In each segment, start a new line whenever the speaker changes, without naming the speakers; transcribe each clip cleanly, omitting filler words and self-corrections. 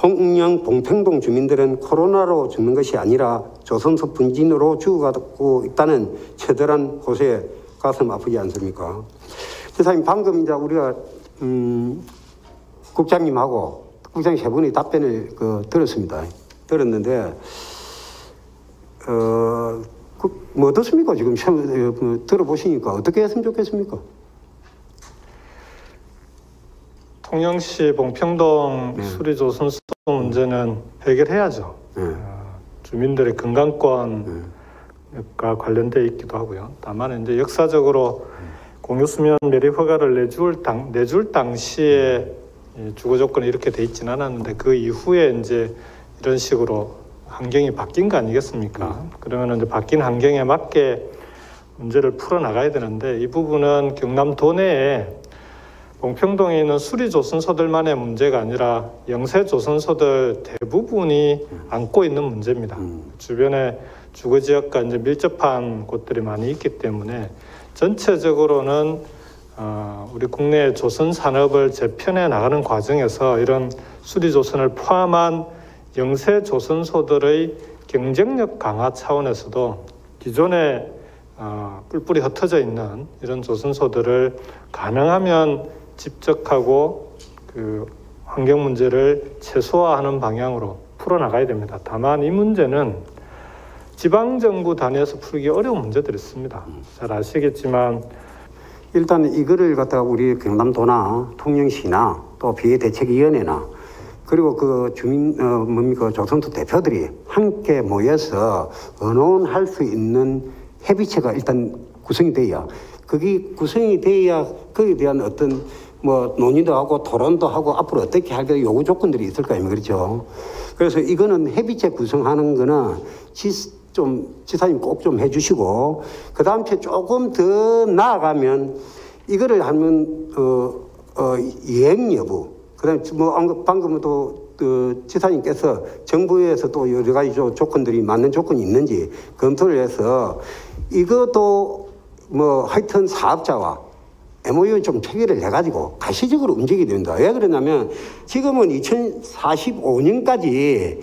통영 봉평동 주민들은 코로나로 죽는 것이 아니라 조선소 분진으로 죽어가고 있다는 처절한 고소에 가슴 아프지 않습니까? 지사님, 방금 이제 우리가 국장님하고 국장 세 분의 답변을 들었습니다. 들었는데 뭐 어떻습니까? 지금 들어보시니까 어떻게 했으면 좋겠습니까?
통영시 봉평동 수리조선소 문제는 해결해야죠. 주민들의 건강권과 관련되어 있기도 하고요. 다만 이제 역사적으로 공유수면 매립 허가를 내줄 당시에 주거 조건이 이렇게 돼 있지는 않았는데 그 이후에 이제 이런 식으로 환경이 바뀐 거 아니겠습니까? 그러면 이제 바뀐 환경에 맞게 문제를 풀어 나가야 되는데 이 부분은 경남 도내에 봉평동에 있는 수리조선소들만의 문제가 아니라 영세조선소들 대부분이 안고 있는 문제입니다. 주변에 주거지역과 이제 밀접한 곳들이 많이 있기 때문에 전체적으로는 우리 국내 조선 산업을 재편해 나가는 과정에서 이런 수리조선을 포함한 영세 조선소들의 경쟁력 강화 차원에서도 기존에 뿔뿔이 흩어져 있는 이런 조선소들을 가능하면 집적하고 그 환경 문제를 최소화하는 방향으로 풀어나가야 됩니다. 다만 이 문제는 지방정부 단위에서 풀기 어려운 문제들이 있습니다. 잘 아시겠지만
일단 이거를 갖다가 우리 경남도나 통영시나 또 비대책위원회나 그리고 그 주민 조선소 대표들이 함께 모여서 의논할 수 있는 협의체가 일단 구성이 돼야 그게 구성이 돼야 거기에 대한 어떤 뭐 논의도 하고 토론도 하고 앞으로 어떻게 할 요구 조건들이 있을 거 아닙니까? 그렇죠. 그래서 이거는 협의체 구성하는 거는 지사님 꼭 좀 해주시고 그 다음 주에 조금 더 나아가면 이거를 하면 이행 여부 그다음에 뭐 방금 또 지사님께서 정부에서 또 여러 가지 조건들이 맞는 조건이 있는지 검토를 해서 이것도 뭐 하여튼 사업자와 MOU 좀 체결을 해가지고 가시적으로 움직이게 된다. 왜 그러냐면 지금은 2045년까지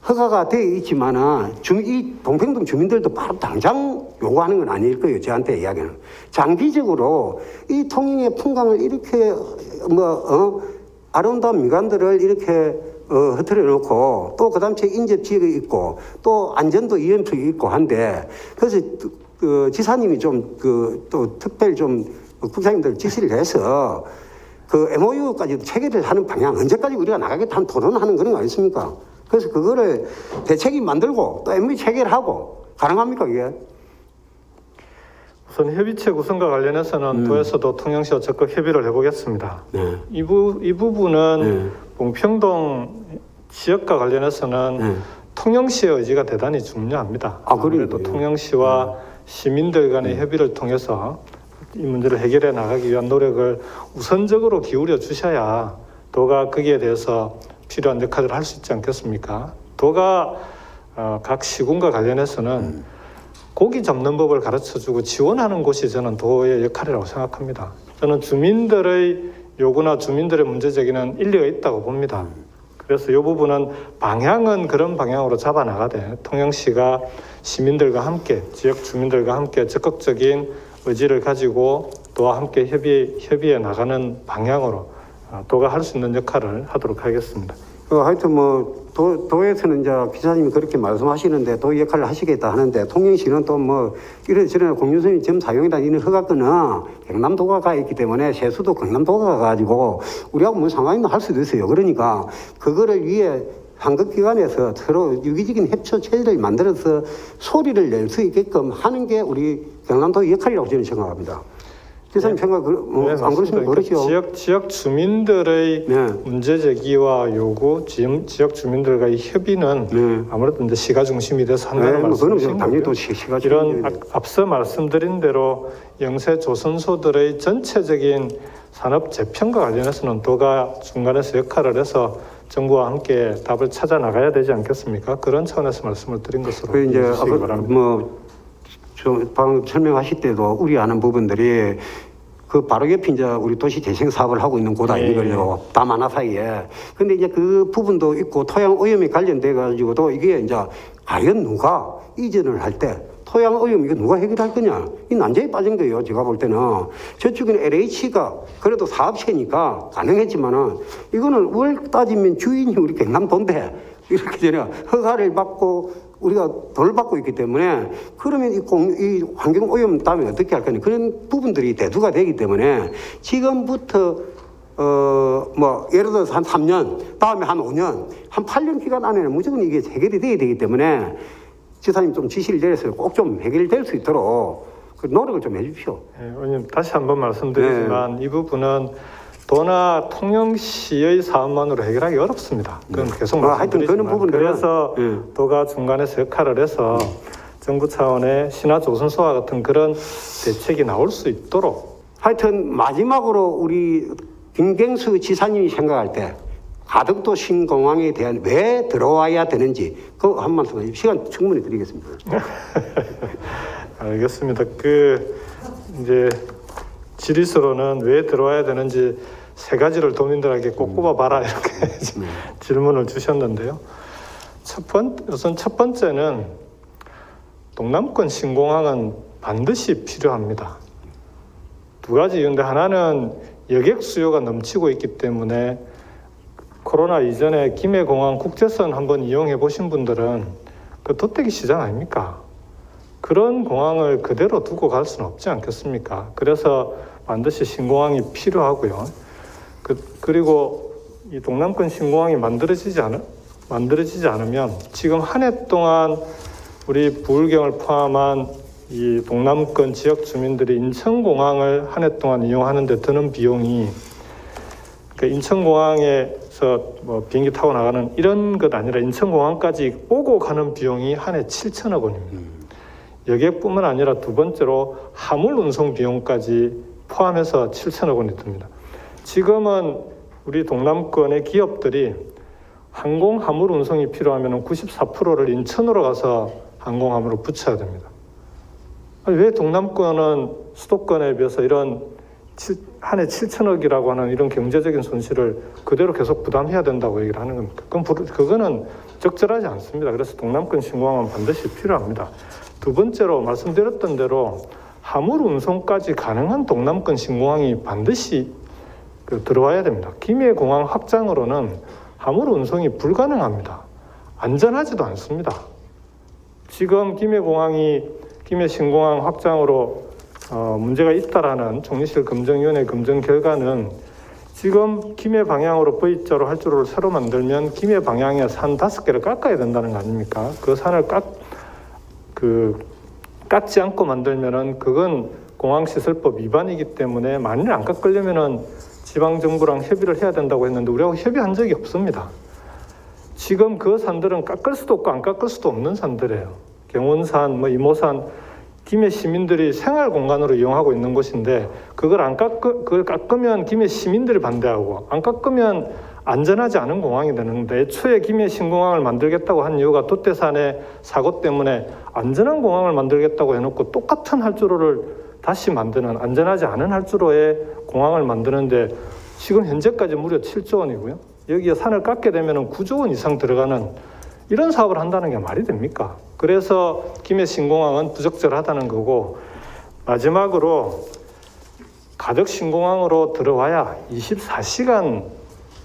허가가 되어 있지만은 이 봉평동 주민들도 바로 당장 요구하는 건 아닐 거예요. 저한테 이야기는. 장기적으로 이 통영의 풍광을 이렇게 아름다운 미관들을 이렇게 흐트려 놓고 또 그 다음에 인접 지역이 있고 또 안전도 위험성이 있고 한데 그래서 지사님이 좀 또 특별히 좀 국장님들 지시를 해서 그 MOU까지 체결을 하는 방향 언제까지 우리가 나가겠다 한 토론하는 그런 거 아니겠습니까? 그래서 그거를 대책이 만들고 또 MOU 체결하고 가능합니까 이게?
우선 협의체 구성과 관련해서는 도에서도 통영시와 적극 협의를 해보겠습니다. 이 부분은 봉평동 지역과 관련해서는 통영시의 의지가 대단히 중요합니다. 아무래도 통영시와 시민들 간의 협의를 통해서 이 문제를 해결해 나가기 위한 노력을 우선적으로 기울여 주셔야 도가 거기에 대해서 필요한 역할을 할 수 있지 않겠습니까? 도가 각 시군과 관련해서는 고기 잡는 법을 가르쳐주고 지원하는 곳이 저는 도의 역할이라고 생각합니다. 저는 주민들의 요구나 주민들의 문제 제기는 일리가 있다고 봅니다. 그래서 이 부분은 방향은 그런 방향으로 잡아나가되 통영시가 시민들과 함께 지역 주민들과 함께 적극적인 의지를 가지고 도와 함께 협의해 나가는 방향으로 도가 할 수 있는 역할을 하도록 하겠습니다.
하여튼 도에서는 이제 기사님이 그렇게 말씀하시는데 도 역할을 하시겠다 하는데 통영시는 또 이런저런 공유선이 점 사용이다 이런 허가권은 경남도가 가 있기 때문에 세수도 경남도가 가가지고 우리하고 뭐 상관이 할 수도 있어요. 그러니까 그거를 위해 한국기관에서 서로 유기적인 협조 체제를 만들어서 소리를 낼 수 있게끔 하는 게 우리 경남도의 역할이라고 저는 생각합니다. 기사님 생각 안 그러시면 그렇죠.
지역 주민들의 문제 제기와 요구, 지역 주민들과의 협의는 아무래도 이제 시가 중심이 돼서 한다는 말씀이신 거고요. 이런 앞서 말씀드린 대로 영세 조선소들의 전체적인 산업 재편과 관련해서는 도가 중간에서 역할을 해서 정부와 함께 답을 찾아 나가야 되지 않겠습니까? 그런 차원에서 말씀을 드린 것으로 이해주시기 바랍니다.
방금 설명하실 때도 우려하는 부분들이 그 바로 옆에 이제 우리 도시 재생 사업을 하고 있는 곳 아니거든요. 담 하나 사이에. 근데 이제 그 부분도 있고 토양 오염이 관련돼 가지고도 이게 이제 과연 누가 이전을 할 때 토양 오염 이거 누가 해결할 거냐? 이 난제에 빠진 거예요. 제가 볼 때는. 저쪽에는 LH가 그래도 사업체니까 가능했지만은 이거는 월 따지면 주인이 우리 경남도인데 이렇게 되냐 허가를 받고 우리가 돈을 받고 있기 때문에 그러면 이 환경 오염 다음에 어떻게 할 거냐 그런 부분들이 대두가 되기 때문에 지금부터 뭐 예를 들어서 한 3년 다음에 한 5년 한 8년 기간 안에는 무조건 이게 해결이 돼야 되기 때문에 지사님 좀 지시를 내려서 꼭 좀 해결될 수 있도록 그 노력을 좀 해주십시오.
네, 의원님 다시 한번 말씀드리지만 이 부분은 도나 통영시의 사업만으로 해결하기 어렵습니다. 그건 계속 말씀드리지만 그래서 도가 중간에서 역할을 해서 정부 차원의 신화 조선소와 같은 그런 대책이 나올 수 있도록
하여튼 마지막으로 우리 김경수 지사님이 생각할 때 가덕도 신공항에 대한 왜 들어와야 되는지 그거 한 말씀 해주세요. 시간 충분히 드리겠습니다.
알겠습니다. 이제 질의서로는 왜 들어와야 되는지 3가지를 도민들에게 꼭 꼽아봐라 이렇게 질문을 주셨는데요. 우선 첫 번째는 동남권 신공항은 반드시 필요합니다. 2가지 이유인데 하나는 여객 수요가 넘치고 있기 때문에 코로나 이전에 김해공항 국제선 한번 이용해 보신 분들은 그 돗대기 시장 아닙니까? 그런 공항을 그대로 두고 갈 수는 없지 않겠습니까? 그래서 반드시 신공항이 필요하고요. 그리고 이 동남권 신공항이 만들어지지 않으면 지금 한 해 동안 우리 부울경을 포함한 이 동남권 지역 주민들이 인천공항을 한 해 동안 이용하는 데 드는 비용이 인천공항에서 뭐 비행기 타고 나가는 이런 것 아니라 인천공항까지 오고 가는 비용이 한 해 7천억 원입니다. 여객뿐만 아니라 2번째로 화물 운송 비용까지 포함해서 7천억 원이 듭니다. 지금은 우리 동남권의 기업들이 항공 화물 운송이 필요하면 94%를 인천으로 가서 항공 화물을 붙여야 됩니다. 왜 동남권은 수도권에 비해서 이런 한 해 7천억이라고 하는 이런 경제적인 손실을 그대로 계속 부담해야 된다고 얘기를 하는 겁니까? 그거는 적절하지 않습니다. 그래서 동남권 신공항은 반드시 필요합니다. 2번째로 말씀드렸던 대로 화물 운송까지 가능한 동남권 신공항이 반드시 들어와야 됩니다. 김해공항 확장으로는 화물 운송이 불가능합니다. 안전하지도 않습니다. 지금 김해 신공항 확장으로 문제가 있다라는 총리실 검증위원회 검증 결과는 지금 김해 방향으로 V자로 활주로를 새로 만들면 김해 방향에 산 5개를 깎아야 된다는 거 아닙니까? 그 산을 깎지 않고 만들면은 그건 공항시설법 위반이기 때문에 만일 안 깎으려면은 지방정부랑 협의를 해야 된다고 했는데 우리하고 협의한 적이 없습니다. 지금 그 산들은 깎을 수도 없고 안 깎을 수도 없는 산들이에요. 경운산, 이모산, 김해 시민들이 생활 공간으로 이용하고 있는 곳인데 그걸 깎으면 김해 시민들이 반대하고 안 깎으면 안전하지 않은 공항이 되는데 애초에 김해 신공항을 만들겠다고 한 이유가 돛대산의 사고 때문에 안전한 공항을 만들겠다고 해놓고 똑같은 활주로를 다시 만드는 안전하지 않은 활주로의 공항을 만드는데 지금 현재까지 무려 7조 원이고요. 여기에 산을 깎게 되면 9조 원 이상 들어가는 이런 사업을 한다는 게 말이 됩니까? 그래서 김해 신공항은 부적절하다는 거고 마지막으로 가덕 신공항으로 들어와야 24시간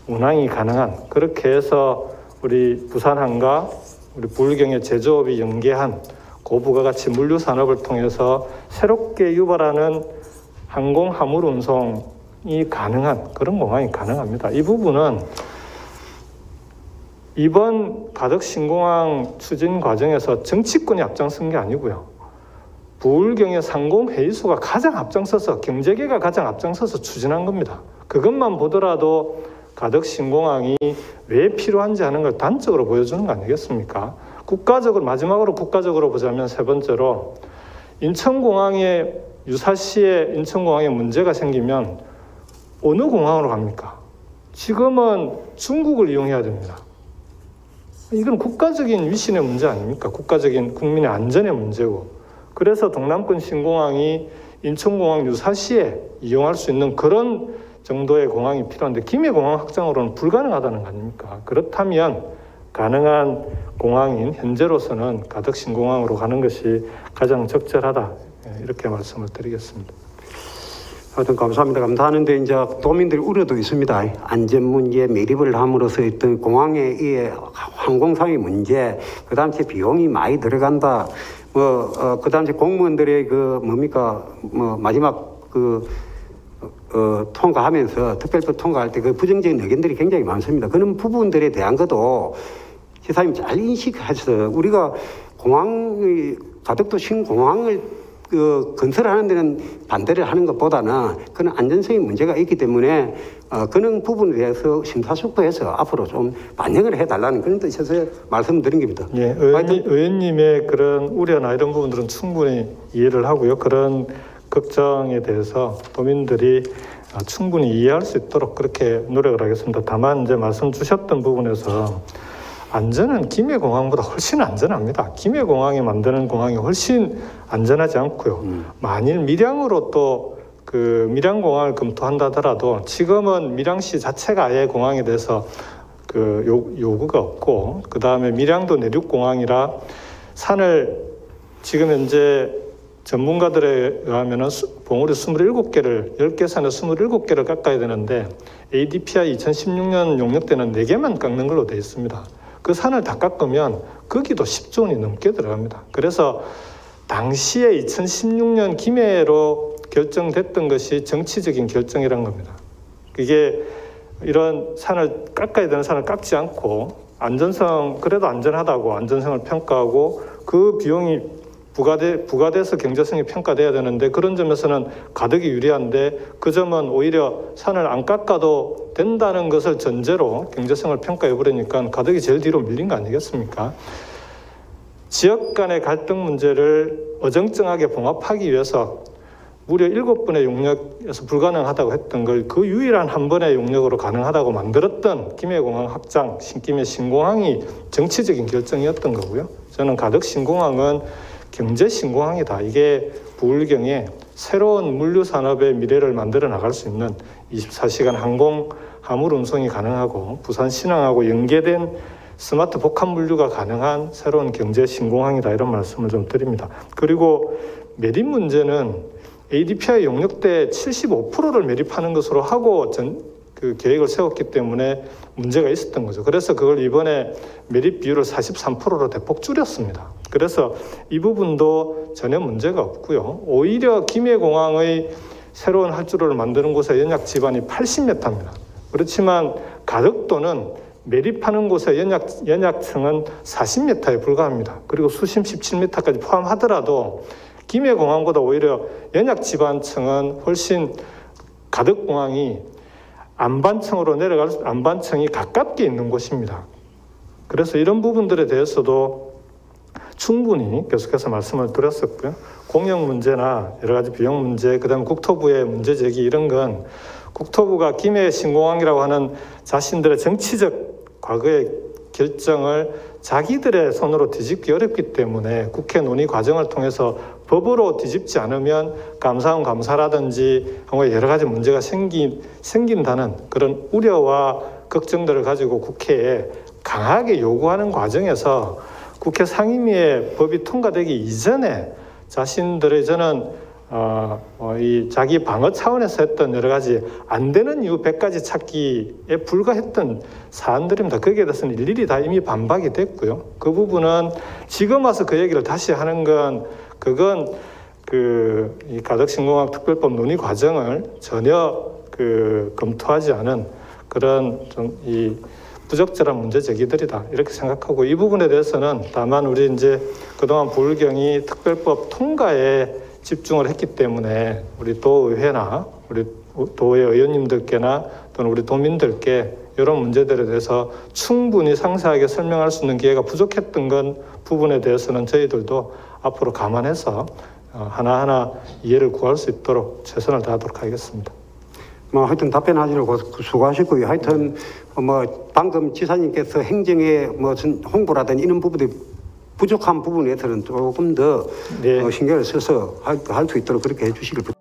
운항이 가능한 그렇게 해서 우리 부산항과 우리 부울경의 제조업이 연계한 고부가 가치 물류 산업을 통해서 새롭게 유발하는 항공 화물 운송이 가능한 그런 공항이 가능합니다. 이 부분은 이번 가덕 신공항 추진 과정에서 정치권이 앞장선 게 아니고요. 부울경의 상공회의소가 가장 앞장서서 경제계가 가장 앞장서서 추진한 겁니다. 그것만 보더라도 가덕 신공항이 왜 필요한지 하는 걸 단적으로 보여주는 거 아니겠습니까? 마지막으로 국가적으로 보자면 3번째로 유사시에 인천공항에 문제가 생기면 어느 공항으로 갑니까? 지금은 중국을 이용해야 됩니다. 이건 국가적인 위신의 문제 아닙니까? 국민의 안전의 문제고. 그래서 동남권 신공항이 인천공항 유사시에 이용할 수 있는 그런 정도의 공항이 필요한데 김해공항 확장으로는 불가능하다는 거 아닙니까? 그렇다면 가능한 공항인 현재로서는 가덕 신공항으로 가는 것이 가장 적절하다, 이렇게 말씀을 드리겠습니다.
하여튼 감사하는데 이제 도민들이 우려도 있습니다. 안전 문제, 매립을 함으로써 어떤 공항의 이 항공상의 문제, 그 다음에 비용이 많이 들어간다. 그 다음에 공무원들의 마지막 통과하면서 특별법 통과할 때 그 부정적인 의견들이 굉장히 많습니다. 그런 부분들에 대한 것도 시사님 잘 인식해서 우리가 가덕도 신공항을 건설하는 데는 반대를 하는 것보다는 그런 안전성의 문제가 있기 때문에 그런 부분에 대해서 심사숙고해서 앞으로 좀 반영을 해달라는 그런 뜻에서 말씀드린 겁니다.
예, 의원님의 그런 우려나 이런 부분들은 충분히 이해를 하고요. 그런 걱정에 대해서 도민들이 충분히 이해할 수 있도록 그렇게 노력을 하겠습니다. 다만 이제 말씀 주셨던 부분에서 안전은 김해공항보다 훨씬 안전합니다. 김해공항에 만드는 공항이 훨씬 안전하지 않고요. 만일 밀양으로 또 그 밀양공항을 검토한다 하더라도 지금은 밀양시 자체가 아예 공항에 대해서 그 요구가 없고, 그 다음에 밀양도 내륙공항이라 산을 지금 현재 전문가들에 의하면은 봉우리 27개를 10개 산에 27개를 깎아야 되는데 ADPI 2016년 용역 때는 4개만 깎는 걸로 되어 있습니다. 그 산을 다 깎으면 거기도 10조 원이 넘게 들어갑니다. 그래서 당시에 2016년 김해로 결정됐던 것이 정치적인 결정이란 겁니다. 이게 이런 산을 깎아야 되는 산을 깎지 않고 안전성, 그래도 안전하다고 안전성을 평가하고 그 비용이 부과돼서 경제성이 평가돼야 되는데 그런 점에서는 가덕이 유리한데 그 점은 오히려 산을 안 깎아도 된다는 것을 전제로 경제성을 평가해버리니까 가덕이 제일 뒤로 밀린 거 아니겠습니까? 지역 간의 갈등 문제를 어정쩡하게 봉합하기 위해서 무려 7번의 용역에서 불가능하다고 했던 걸 그 유일한 한 번의 용역으로 가능하다고 만들었던 김해공항 확장, 신김해 신공항이 정치적인 결정이었던 거고요. 저는 가덕 신공항은 경제 신공항이다. 이게 부울경에 새로운 물류 산업의 미래를 만들어 나갈 수 있는 24시간 항공 화물 운송이 가능하고 부산 신항하고 연계된 스마트 복합 물류가 가능한 새로운 경제 신공항이다. 이런 말씀을 좀 드립니다. 그리고 매립 문제는 ADPI 용역 때 75%를 매립하는 것으로 하고 그 계획을 세웠기 때문에 문제가 있었던 거죠. 그래서 그걸 이번에 매립 비율을 43%로 대폭 줄였습니다. 그래서 이 부분도 전혀 문제가 없고요. 오히려 김해공항의 새로운 활주로를 만드는 곳의 연약 지반이 80m입니다. 그렇지만 가덕도는 매립하는 곳의 연약층은 40m에 불과합니다. 그리고 수심 17m까지 포함하더라도 김해공항보다 오히려 연약 지반층은 훨씬 가덕공항이 안반층으로 안반층이 가깝게 있는 곳입니다. 그래서 이런 부분들에 대해서도 충분히 계속해서 말씀을 드렸었고요. 공영 문제나 여러 가지 비용 문제, 그다음에 국토부의 문제 제기 이런 건 국토부가 김해 신공항이라고 하는 자신들의 정치적 과거의 결정을 자기들의 손으로 뒤집기 어렵기 때문에 국회 논의 과정을 통해서 법으로 뒤집지 않으면 감사원 감사라든지 여러 가지 문제가 생긴다는 그런 우려와 걱정들을 가지고 국회에 강하게 요구하는 과정에서 국회 상임위에 법이 통과되기 이전에 자신들의 저는 이 자기 방어 차원에서 했던 여러 가지 안 되는 이유 100가지 찾기에 불과했던 사안들입니다. 거기에 대해서는 일일이 다 이미 반박이 됐고요. 그 부분은 지금 와서 그 얘기를 다시 하는 건 그건 이 가덕신공항 특별법 논의 과정을 전혀 검토하지 않은 그런 좀 이 부적절한 문제 제기들이다 이렇게 생각하고 이 부분에 대해서는 다만 우리 이제 그동안 부울경이 특별법 통과에 집중을 했기 때문에 우리 도의회나 우리 도의 의원님들께나 또는 우리 도민들께 이런 문제들에 대해서 충분히 상세하게 설명할 수 있는 기회가 부족했던 부분에 대해서는 저희들도 앞으로 감안해서 하나하나 이해를 구할 수 있도록 최선을 다하도록 하겠습니다.
하여튼 답변하시려고 수고하셨고요. 하여튼 방금 지사님께서 행정의 홍보라든지 이런 부분들이 부족한 부분에서는 조금 더 신경을 써서 할 수 있도록 그렇게 해주시길 부탁드립니다.